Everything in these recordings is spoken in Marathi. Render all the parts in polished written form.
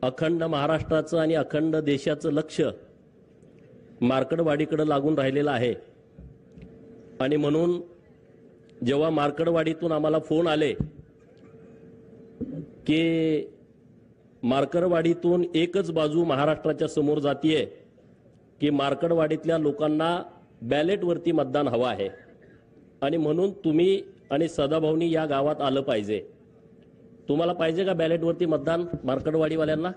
अखंड महाराष्ट्राचं आणि अखंड देशाचं लक्ष मार्कडवाडीकडे लागून राहिलेलं आहे आणि म्हणून जेव्हा मार्कडवाडीतून आम्हाला फोन आले की मार्कडवाडीतून एकच बाजू महाराष्ट्राच्या समोर जातीये की मार्कडवाडीतल्या लोकांना बॅलेटवरती मतदान हवं आहे आणि म्हणून तुम्ही आणि सदाभाऊनी या गावात आलं पाहिजे। तुम्हाला पाहिजे का बॅलेटवरती मतदान मार्कडवाडीवाल्यांना?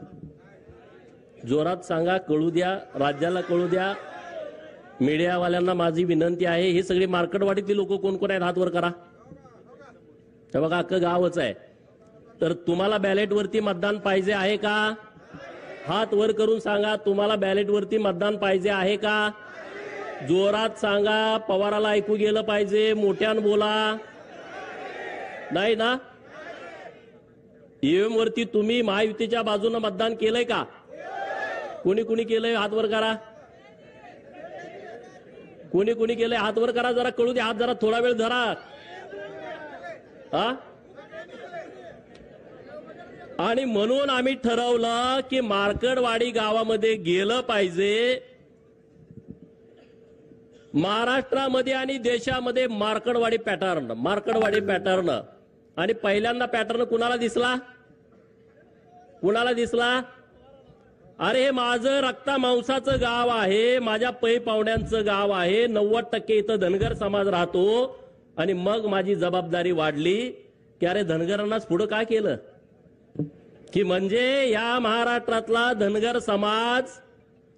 जोरात सांगा, कळू द्या, राज्याला कळू द्या। मीडियावाल्यांना माझी विनंती आहे, हे सगळे मार्कडवाडीतले लोक कोण कोण आहेत हात वर करा। हे बघा अख्खं गावच आहे। तर तुम्हाला बॅलेटवरती मतदान पाहिजे आहे का? हात वर करून सांगा, तुम्हाला बॅलेटवरती मतदान पाहिजे आहे का? जोरात सांगा, पवाराला ऐकू गेलं पाहिजे, मोठ्यानं बोला। नाही ना? ईव्हीएम वरती तुम्ही महायुतीच्या बाजूने मतदान केलंय का? कोणी कोणी केलंय हात वर करा। कोणी कोणी केलंय हात वर करा, जरा कळू द्या, हात जरा थोडा वेळ धरा। हा? आणि म्हणून आम्ही ठरवलं की मार्कडवाडी गावामध्ये गेलं पाहिजे। महाराष्ट्रामध्ये आणि देशामध्ये मार्कडवाडी पॅटर्न आणि पहिल्यांदा पॅटर्न कुणाला दिसला? कुणाला दिसला? अरे हे माझं रक्ता मांसाचं गाव आहे, माझ्या पै पाहुण्यांचं गाव आहे, 90% इथं धनगर समाज राहतो। आणि मग माझी जबाबदारी वाढली की अरे धनगरांनाच पुढे का केलं की म्हणजे या महाराष्ट्रातला धनगर समाज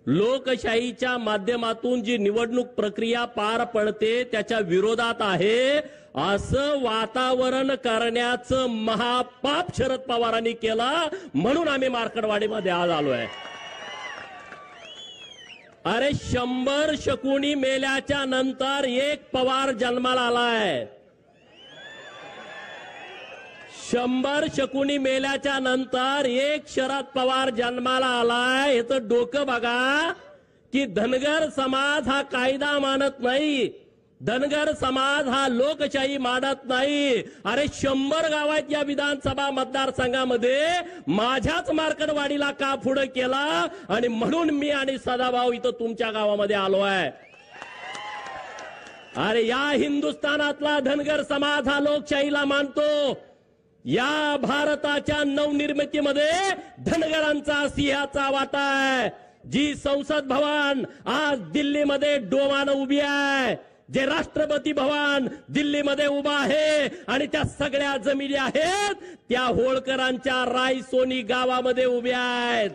लोकशाहीच्या माध्यमातून जी निवडणूक प्रक्रिया पार पडते त्याच्या विरोधात आहे असं वातावरण करण्याचं महापाप शरद पवारांनी केलं, म्हणून आम्ही मार्कडवाडीमध्ये आज आलोय। अरे 100 शकुनी मेल्याच्या नंतर एक पवार जन्माला आलाय। 100 शकुनी मेल्याच्या नंतर एक शरद पवार जन्माला आलाय। याचं डोकं बघा की धनगर समाज हा कायदा मानत नाही, धनगर समाज हा लोकशाही मानत नाही। अरे 100 गावात या विधानसभा मतदारसंघामध्ये माझ्याच मार्कडवाडीला का पुढे केला आणि म्हणून मी आणि सदाभाऊ इथं तुमच्या गावामध्ये आलोय। अरे या हिंदुस्थानातला धनगर समाज हा लोकशाहीला मानतो। या भारताच्या नवनिर्मितीमध्ये धनगरांचा सिंहाचा वाटा आहे। जी संसद भवन आज दिल्लीमध्ये डोमानं उभी आहे, जे राष्ट्रपती भवन दिल्लीमध्ये उभा आहे आणि त्या सगळ्या जमिनी आहेत त्या होळकरांच्या रायसोनी गावामध्ये उभ्या आहेत।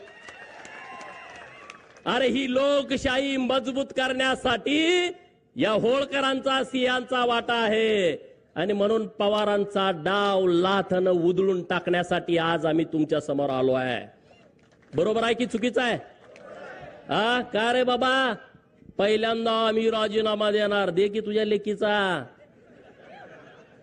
अरे ही लोकशाही मजबूत करण्यासाठी या होळकरांचा सिंहाचा वाटा आहे आणि म्हणून पवारांचा डाव लाथानं उधळून टाकण्यासाठी आज आम्ही तुमच्या समोर आलो आहे। बरोबर आहे की चुकीचं आहे? हा का रे बाबा? पहिल्यांदा आम्ही राजीनामा देणार, दे की तुझ्या लेकीचा,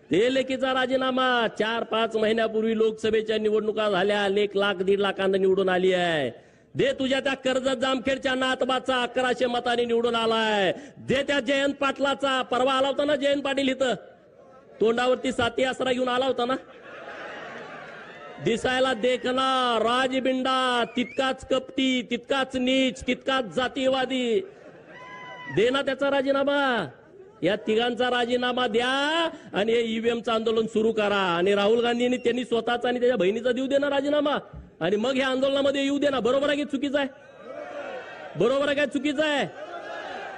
ते लेकीचा राजीनामा। 4-5 महिन्यापूर्वी लोकसभेच्या निवडणुका झाल्या, 1 लाख 1.5 लाखांना निवडून आली आहे। दे तुझ्या त्या कर्जत जामखेडच्या नातबाचा 1100 मतांनी निवडून आलाय। दे त्या जयंत पाटलाचा, परवा आला होता ना जयंत पाटील इथं, तोंडावरती साथी आसरा घेऊन आला होता ना, दिसायला देखना राजबिंडा, तितकाच कपटी, तितकाच नीच, तितकाच जातीवादी। दे ना त्याचा राजीनामा, या तिघांचा राजीनामा द्या आणि हे ईव्हीएमचं आंदोलन सुरू करा। आणि राहुल गांधींनी त्यांनी स्वतःचा आणि त्याच्या बहिणीचा देऊ दे ना राजीनामा आणि मग या आंदोलनामध्ये येऊ दे ना। बरोबर आहे की चुकीचं आहे? बरोबर आहे काय चुकीचं आहे?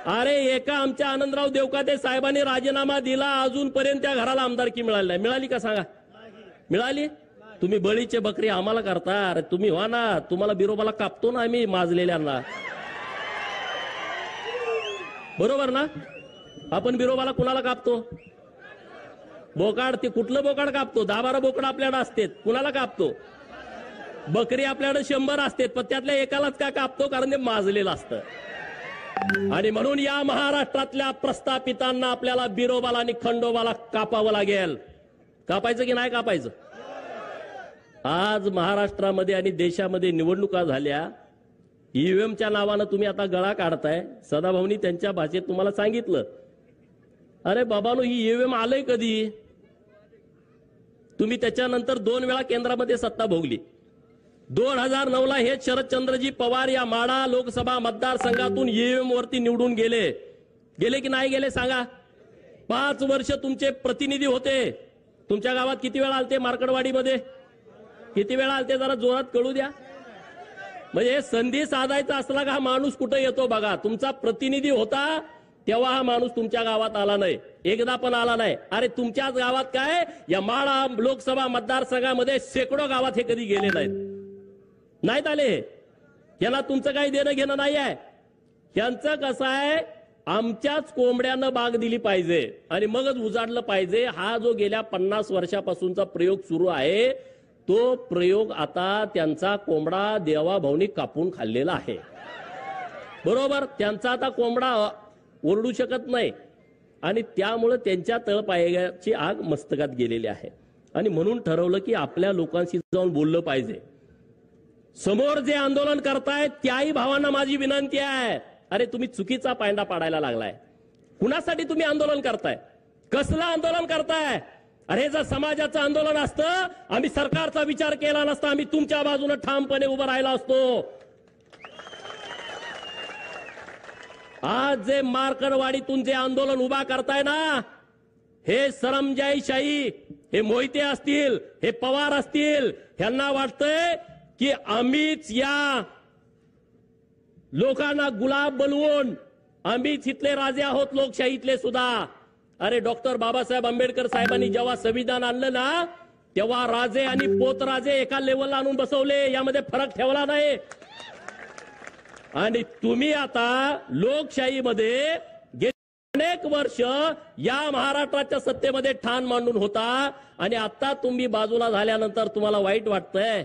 अरे एका आमच्या आनंदराव देवकाते साहेबांनी राजीनामा दिला, अजूनपर्यंत त्या घराला आमदारकी मिळाली नाही। मिळाली का सांगा? मिळाली? तुम्ही बळीचे बकरी आम्हाला करता। अरे तुम्ही व्हा ना, तुम्हाला बिरोबाला कापतो ना आम्ही माजलेल्यांना, बरोबर ना? आपण बिरोबाला कुणाला कापतो? बोकाड, ते कुठलं बोकाड कापतो? 10-12 बोकड आपल्याकडे असतात, कुणाला कापतो? बकरी आपल्याकडे 100 असतात, पण त्यातल्या एकालाच का कापतो? कारण ते माजलेलं असतं। आणि म्हणून या महाराष्ट्रातल्या प्रस्थापितांना आपल्याला बिरोबाला आणि खंडोबाला कापावं लागेल। कापायचं की नाही कापायचं? आज महाराष्ट्रामध्ये आणि देशामध्ये निवडणुका झाल्या, ईव्हीएमच्या नावानं तुम्ही आता गळा काढताय। सदाभाऊनी त्यांच्या भाषेत तुम्हाला सांगितलं, अरे बाबानो ही ईव्हीएम आलंय कधी? तुम्ही त्याच्यानंतर 2 वेळा केंद्रामध्ये सत्ता भोगली, 2009ला हे शरदचंद्रजी पवार या माढा लोकसभा मतदारसंघातून ईव्हीएम वरती निवडून गेले की नाही गेले सांगा? 5 वर्ष तुमचे प्रतिनिधी होते. तुमच्या गावात किती वेळा आलते? मार्कडवाडीमध्ये किती वेळा आलते? जरा जोरात कळू द्या. म्हणजे संधी साधायचा असला का हा माणूस कुठे येतो बघा. तुमचा प्रतिनिधी होता तेव्हा हा माणूस तुमच्या गावात आला नाही, एकदा पण आला नाही. अरे तुमच्याच गावात काय, या माढा लोकसभा मतदारसंघामध्ये शेकडो गावात हे कधी गेले नाहीत आले. यांना तुमचं काही देणं घेणं नाही आहे. यांचं कसं आहे, आमच्याच कोंबड्यानं बाग दिली पाहिजे आणि मगच उजाडलं पाहिजे. हा जो गेल्या 50 वर्षापासूनचा प्रयोग सुरू आहे, तो प्रयोग आता त्यांचा कोंबडा देवाभाऊनी कापून खाल्लेला आहे. बरोबर, त्यांचा आता कोंबडा ओरडू शकत नाही आणि त्यामुळे त्यांच्या तळपायाची आग मस्तकात गेलेली आहे. आणि म्हणून ठरवलं की आपल्या लोकांशी जाऊन बोललं पाहिजे. समोर जे आंदोलन करतायत त्याही भावांना माझी विनंती आहे, अरे तुम्ही चुकीचा पायंडा पाडायला लागलाय. कुणासाठी तुम्ही आंदोलन करताय? कसलं आंदोलन करताय? अरे जर समाजाचं आंदोलन असतं, आम्ही सरकारचा विचार केला नसता, आम्ही तुमच्या बाजूने ठामपणे उभं राहिला असतो. आज जे मार्कडवाडीतून जे आंदोलन उभा करताय ना, हे सरंजाईशाही, हे मोहिते असतील, हे पवार असतील, ह्यांना वाटतंय की आम्हीच या लोकांना गुलाब बनवून आम्हीच इथले राजे आहोत लोकशाहीतले सुद्धा. अरे डॉक्टर बाबासाहेब आंबेडकर साहेबांनी जेव्हा संविधान आणलं ना, तेव्हा राजे आणि पोतराजे एका लेवलला आणून बसवले, यामध्ये फरक ठेवला नाही. आणि तुम्ही आता लोकशाहीमध्ये अनेक वर्ष या महाराष्ट्राच्या सत्तेमध्ये ठाण मांडून होता आणि आता तुम्ही बाजूला झाल्यानंतर तुम्हाला वाईट वाटतंय.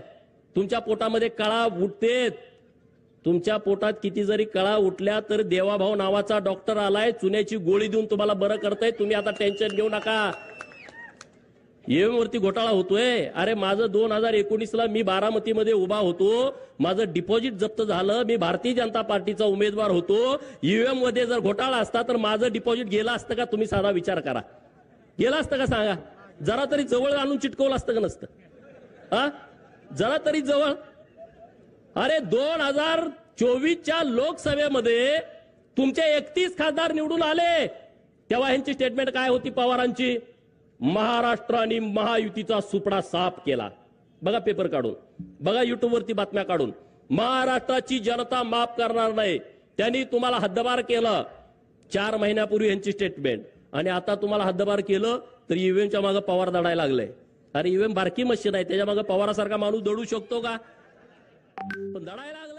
तुमच्या पोटामध्ये कळा उठतेत. तुमच्या पोटात किती जरी कळा उठल्या तर देवाभाऊ नावाचा डॉक्टर आलाय, चुन्याची गोळी देऊन तुम्हाला बरं करताय. तुम्ही आता टेन्शन घेऊ नका. ईव्हीएम वरती घोटाळा होतोय. अरे माझं 2019ला मी बारामतीमध्ये उभा होतो, माझं डिपॉझिट जप्त झालं, मी भारतीय जनता पार्टीचा उमेदवार होतो. ईव्हीएम मध्ये जर घोटाळा असता तर माझं डिपॉझिट गेलं असतं का? तुम्ही साधा विचार करा. गेलं असतं का सांगा? जरा तरी जवळ आणून चिटकवलं असतं का नसतं? हा, जरा तरी जवळ. अरे 2024च्या लोकसभेमध्ये तुमचे 31 खासदार निवडून आले, तेव्हा ह्यांची स्टेटमेंट काय होती पवारांची? महाराष्ट्र आणि महायुतीचा सुपडा साफ केला. बघा पेपर काढून, बघा युट्यूब वरती बातम्या काढून. महाराष्ट्राची जनता माफ करणार नाही, त्यांनी तुम्हाला हद्दपार केलं. 4 महिन्यापूर्वी यांची स्टेटमेंट. आणि आता तुम्हाला हद्दपार केलं तर ईव्हीएमच्या मागे पवार दडायला लागले. अरे ईव्हीएम बारकी मशीन आहे, त्याच्या मागे पवारासारखा माणूस दडू शकतो का? पण दडायला लागला.